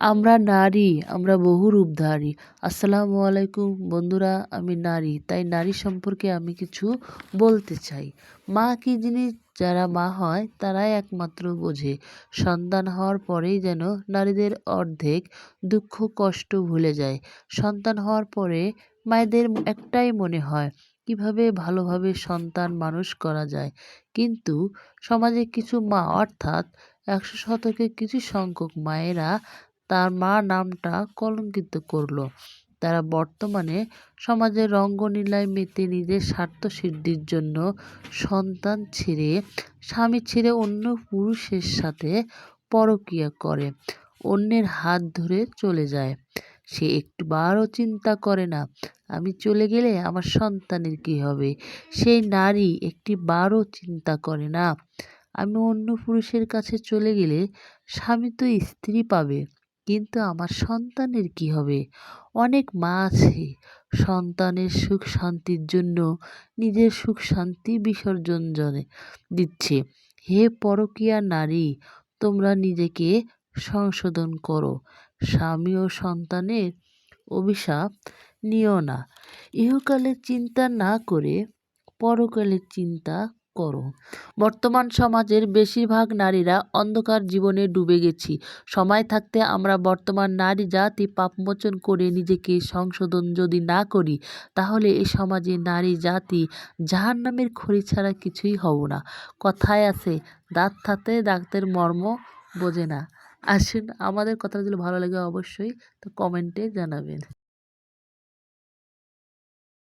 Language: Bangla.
আমরা নারী, আমরা বহু রূপধারী। আসসালামু আলাইকুম বন্ধুরা, আমি নারী, তাই নারী সম্পর্কে আমি কিছু বলতে চাই। মা কি জিনিস যারা মা হয় তারাই একমাত্র বোঝে। সন্তান হওয়ার পরেই যেন নারীদের অর্ধেক দুঃখ কষ্ট ভুলে যায়। সন্তান হওয়ার পরে মায়েদের একটাই মনে হয় কিভাবে ভালোভাবে সন্তান মানুষ করা যায়। কিন্তু সমাজে কিছু মা অর্থাৎ ১০০ শতকে কিছু সংখ্যক মায়েরা তার মা নামটা কলঙ্কিত করল। তারা বর্তমানে সমাজের রঙ্গলীলায় মেতে নিজের স্বার্থসিদ্ধির জন্য সন্তান ছেড়ে, স্বামী ছেড়ে অন্য পুরুষের সাথে পরকীয়া করে, অন্যের হাত ধরে চলে যায়। সে একবারও চিন্তা করে না আমি চলে গেলে আমার সন্তানের কী হবে। সেই নারী একটিবারও চিন্তা করে না আমি অন্য পুরুষের কাছে চলে গেলে স্বামী তো স্ত্রী পাবে, কিন্তু আমার সন্তানের কী হবে। অনেক মা আছে সন্তানের সুখ শান্তির জন্য নিজের সুখ শান্তি বিসর্জন দিচ্ছে। হে পরকীয়া নারী, তোমরা নিজেকে সংশোধন করো। স্বামী ও সন্তানের অভিশাপ নিও না। ইহকালের চিন্তা না করে পরকালের চিন্তা করো। বর্তমান সমাজের বেশিরভাগ নারীরা অন্ধকার জীবনে ডুবে গেছি। সময় থাকতে আমরা বর্তমান নারী জাতি পাপমোচন করে নিজেকে সংশোধন যদি না করি, তাহলে এ সমাজে নারী জাতি জাহান্নামের খড়ি ছাড়া কিছুই হব না। কথায় আছে, দাঁত থাকতে দাঁতের মর্ম বোঝে না। আসুন, আমাদের কথা যদি ভালো লাগে অবশ্যই তো কমেন্টে জানাবেন।